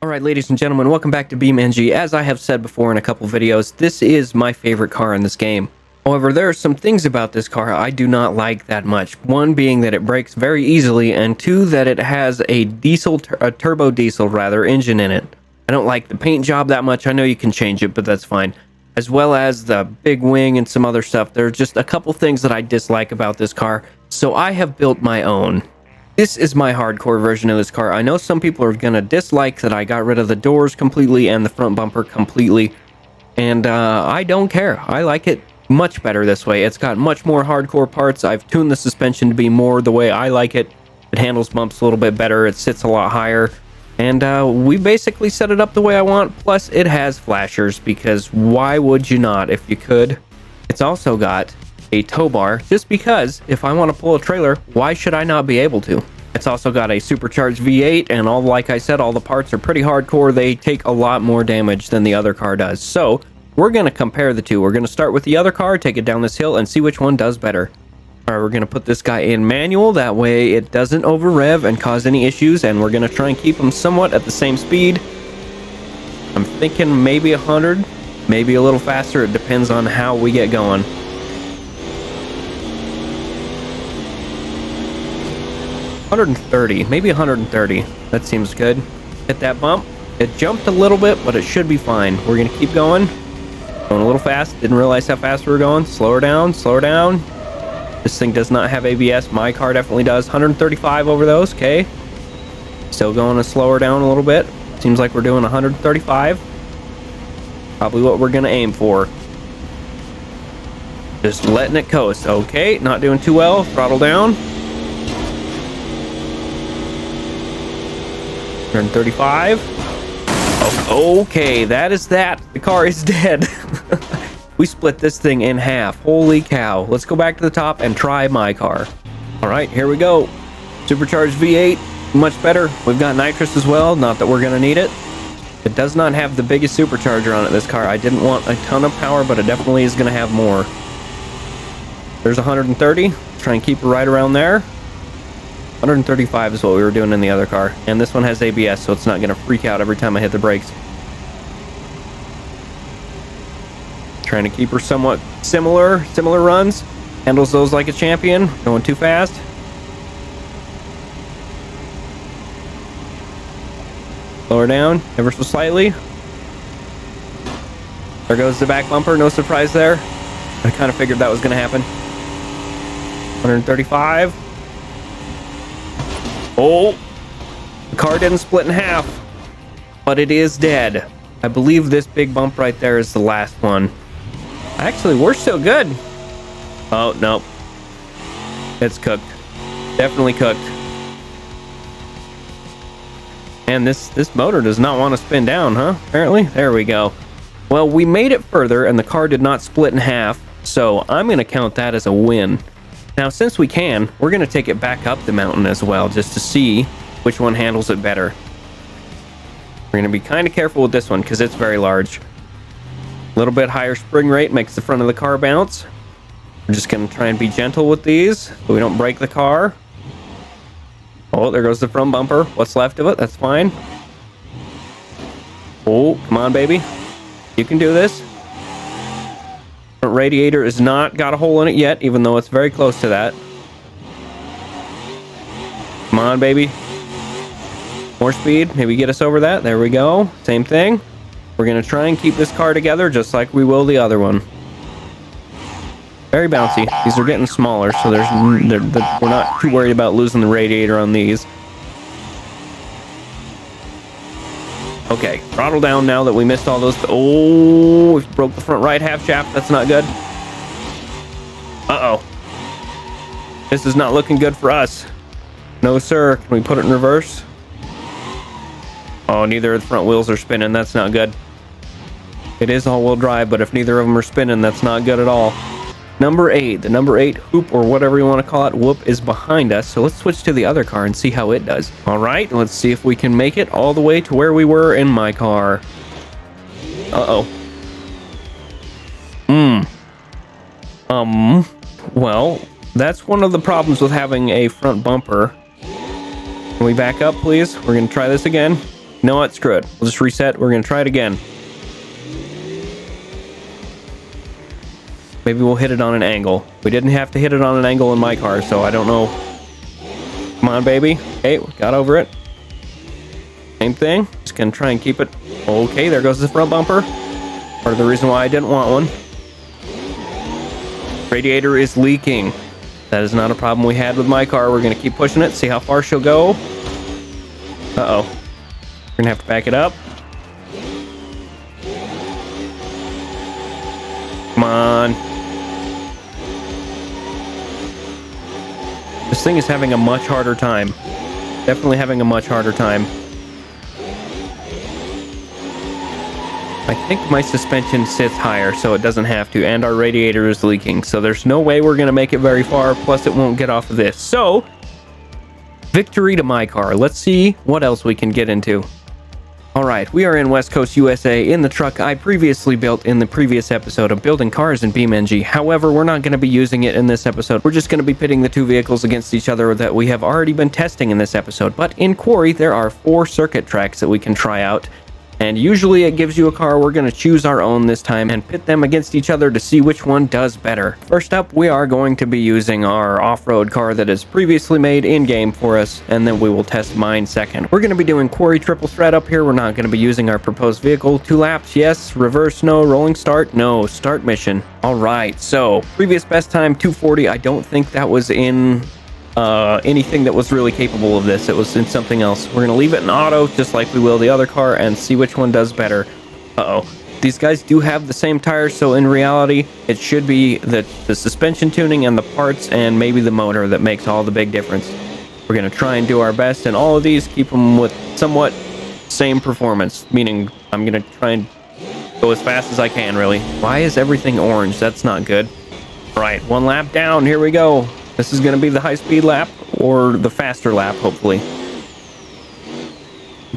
Alright, ladies and gentlemen, welcome back to BEAM.NG. As I have said before in a couple videos, this is my favorite car in this game. However, there are some things about this car I do not like that much. One being that it brakes very easily, and two, that it has a turbo diesel engine in it. I don't like the paint job that much. I know you can change it, but that's fine. As well as the big wing and some other stuff. There are just a couple things that I dislike about this car, so I have built my own. This is my hardcore version of this car. I know some people are going to dislike that I got rid of the doors completely and the front bumper completely. And I don't care. I like it much better this way. It's got much more hardcore parts. I've tuned the suspension to be more the way I like it. It handles bumps a little bit better. It sits a lot higher. And we basically set it up the way I want. Plus, it has flashers, because why would you not if you could? It's also got a tow bar, just because if I want to pull a trailer, why should I not be able to? It's also got a supercharged V8, and like I said, all the parts are pretty hardcore. They take a lot more damage than the other car does. So we're going to compare the two. We're going to start with the other car, take it down this hill, and see which one does better. All right, we're going to put this guy in manual. That way it doesn't over rev and cause any issues, and we're going to try and keep him somewhat at the same speed. I'm thinking maybe 100, maybe a little faster. It depends on how we get going. 130, maybe 130. That seems good. Hit that bump. It jumped a little bit, but it should be fine. We're gonna keep going. Going a little fast. Didn't realize how fast we were going. Slow her down, slow her down. This thing does not have ABS. My car definitely does. 135 over those, okay. Still going to slow her down a little bit. Seems like we're doing 135. Probably what we're gonna aim for. Just letting it coast. Okay, not doing too well. Throttle down. 135. Oh, okay, that is that. The car is dead. We split this thing in half. Holy cow. Let's go back to the top and try my car. All right, here we go. Supercharged V8, much better. We've got nitrous as well. Not that we're going to need it. It does not have the biggest supercharger on it, this car. I didn't want a ton of power, but it definitely is going to have more. There's 130. Try and keep it right around there. 135 is what we were doing in the other car, and this one has ABS, so it's not going to freak out every time I hit the brakes. Trying to keep her somewhat similar runs. Handles those like a champion. Going too fast. Slow her down ever so slightly. There goes the back bumper. No surprise there. I kind of figured that was going to happen. 135. Oh, the car didn't split in half, but it is dead. I believe this big bump right there is the last one. Actually, we're still good. Oh, no. It's cooked. Definitely cooked. And this motor does not want to spin down, huh? Apparently. There we go. Well, we made it further, and the car did not split in half, so I'm going to count that as a win. Now, since we can, we're going to take it back up the mountain as well, just to see which one handles it better. We're going to be kind of careful with this one, because it's very large. A little bit higher spring rate makes the front of the car bounce. We're just going to try and be gentle with these, so we don't break the car. Oh, there goes the front bumper. What's left of it? That's fine. Oh, come on, baby. You can do this. Radiator has not got a hole in it yet, even though it's very close to that. Come on, baby. More speed. Maybe get us over that. There we go. Same thing. We're going to try and keep this car together just like we will the other one. Very bouncy. These are getting smaller, so we're not too worried about losing the radiator on these. Okay, throttle down now that we missed all those. Oh, we broke the front right half shaft. That's not good. Uh-oh. This is not looking good for us. No, sir. Can we put it in reverse? Oh, neither of the front wheels are spinning. That's not good. It is all-wheel drive, but if neither of them are spinning, that's not good at all. Number 8. The number 8 hoop, or whatever you want to call it, whoop, is behind us. So let's switch to the other car and see how it does. All right, let's see if we can make it all the way to where we were in my car. Uh-oh. Well, that's one of the problems with having a front bumper. Can we back up, please? We're going to try this again. You know what? Screw it. We'll just reset. We're going to try it again. Maybe we'll hit it on an angle. We didn't have to hit it on an angle in my car, so I don't know. Come on, baby. Okay, we got over it. Same thing. Just going to try and keep it. Okay, there goes the front bumper. Part of the reason why I didn't want one. Radiator is leaking. That is not a problem we had with my car. We're going to keep pushing it, see how far she'll go. Uh-oh. We're going to have to back it up. Come on. This thing is having a much harder time. Definitely having a much harder time. I think my suspension sits higher, so it doesn't have to, and our radiator is leaking, so there's no way we're going to make it very far, plus it won't get off of this. So, victory to my car. Let's see what else we can get into. Alright, we are in West Coast, USA, in the truck I previously built in the previous episode of building cars in BEAM.NG. However, we're not going to be using it in this episode. We're just going to be pitting the two vehicles against each other that we have already been testing in this episode. But in Quary, there are 4 circuit tracks that we can try out. And usually it gives you a car. We're going to choose our own this time and pit them against each other to see which one does better. First up, we are going to be using our off-road car that is previously made in-game for us, and then we will test mine second. We're going to be doing Quary triple threat up here. We're not going to be using our proposed vehicle. 2 laps, yes. Reverse, no. Rolling start, no. Start mission. Alright, so previous best time, 240. I don't think that was in anything that was really capable of this. It was in something else. We're gonna leave it in auto just like we will the other car and see which one does better. These guys do have the same tires, so in reality it should be the suspension tuning and the parts and maybe the motor that makes all the big difference. We're gonna try and do our best in all of these, keep them with somewhat same performance, meaning I'm gonna try and go as fast as I can, really. Why is everything orange? That's not good. Right, 1 lap down, here we go. This is going to be the high-speed lap, or the faster lap, hopefully.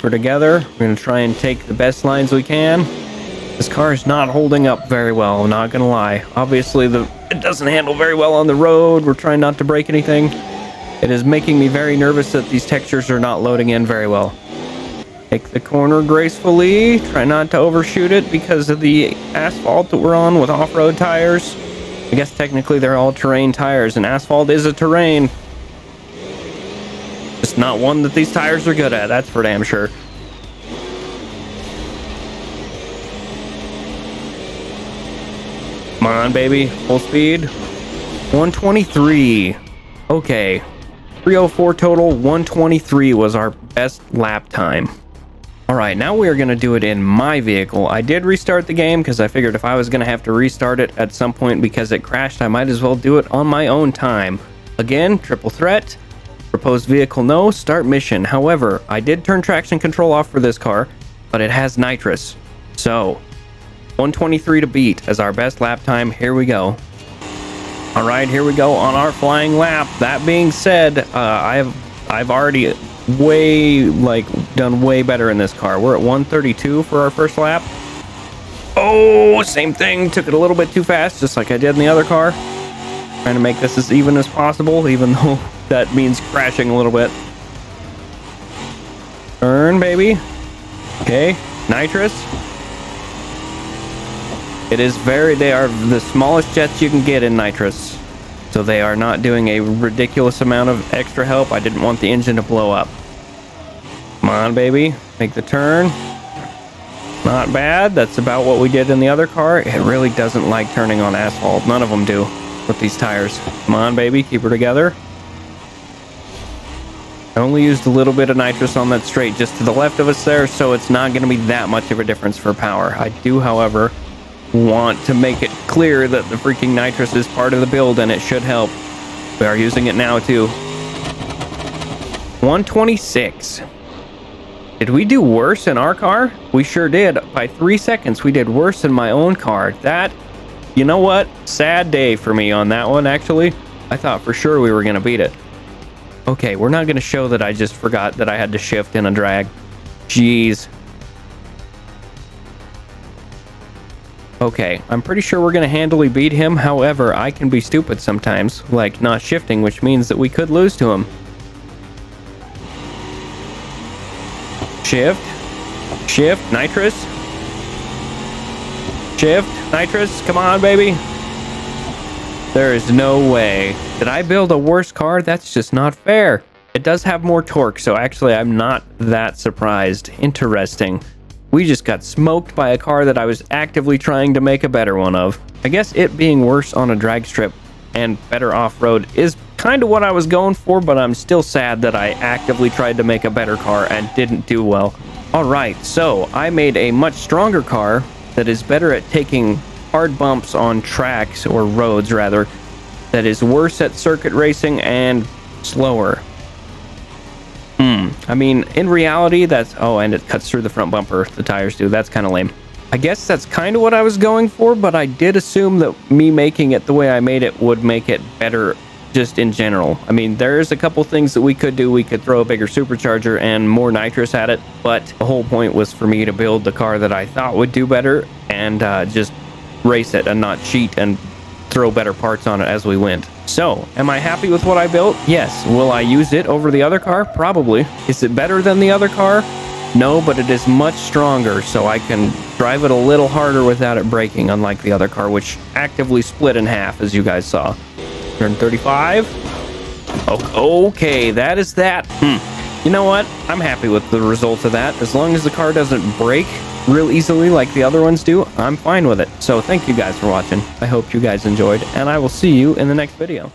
We're together. We're going to try and take the best lines we can. This car is not holding up very well, I'm not going to lie. Obviously, it doesn't handle very well on the road. We're trying not to break anything. It is making me very nervous that these textures are not loading in very well. Take the corner gracefully. Try not to overshoot it because of the asphalt that we're on with off-road tires. I guess technically they're all terrain tires, and asphalt is a terrain. Just not one that these tires are good at, that's for damn sure. Come on, baby. Full speed. 123. Okay. 304 total. 123 was our best lap time. Alright, now we are going to do it in my vehicle. I did restart the game because I figured if I was going to have to restart it at some point because it crashed, I might as well do it on my own time. Again, triple threat. Proposed vehicle no, start mission. However, I did turn traction control off for this car, but it has nitrous. So, 123 to beat as our best lap time. Here we go. Alright, here we go on our flying lap. That being said, I've already done way better in this car. We're at 132 for our first lap. Oh, same thing. Took it a little bit too fast, just like I did in the other car. Trying to make this as even as possible, even though that means crashing a little bit. Turn, baby. Okay, nitrous. They are the smallest jets you can get in nitrous. So they are not doing a ridiculous amount of extra help. I didn't want the engine to blow up. Come on, baby. Make the turn. Not bad. That's about what we did in the other car. It really doesn't like turning on asphalt. None of them do with these tires. Come on, baby. Keep her together. I only used a little bit of nitrous on that straight just to the left of us there, so it's not going to be that much of a difference for power. I do, however, want to make it clear that the freaking nitrous is part of the build and it should help. We are using it now too. 126. Did we do worse in our car? We sure did. By 3 seconds, we did worse in my own car. That, you know what? Sad day for me on that one, actually. I thought for sure we were going to beat it. Okay, we're not going to show that I just forgot that I had to shift in a drag. Jeez. Okay, I'm pretty sure we're going to handily beat him. However, I can be stupid sometimes, like not shifting, which means that we could lose to him. Shift. Shift, nitrous. Shift, nitrous. Come on, baby. There is no way. Did I build a worse car? That's just not fair. It does have more torque, so actually I'm not that surprised. Interesting. We just got smoked by a car that I was actively trying to make a better one of. I guess it being worse on a drag strip and better off-road is kind of what I was going for, but I'm still sad that I actively tried to make a better car and didn't do well. Alright, so I made a much stronger car that is better at taking hard bumps on tracks, or roads rather, that is worse at circuit racing and slower. I mean, in reality, that's... Oh, and it cuts through the front bumper. The tires do. That's kind of lame. I guess that's kind of what I was going for, but I did assume that me making it the way I made it would make it better just in general. I mean, there's a couple things that we could do. We could throw a bigger supercharger and more nitrous at it, but the whole point was for me to build the car that I thought would do better and just race it and not cheat and throw better parts on it as we went. So, am I happy with what I built? Yes. Will I use it over the other car? Probably. Is it better than the other car? No, but it is much stronger, so I can drive it a little harder without it breaking, unlike the other car, which actively split in half, as you guys saw. Turn 35. Okay, that is that. You know what? I'm happy with the results of that. As long as the car doesn't break real easily like the other ones do, I'm fine with it. So thank you guys for watching. I hope you guys enjoyed, and I will see you in the next video.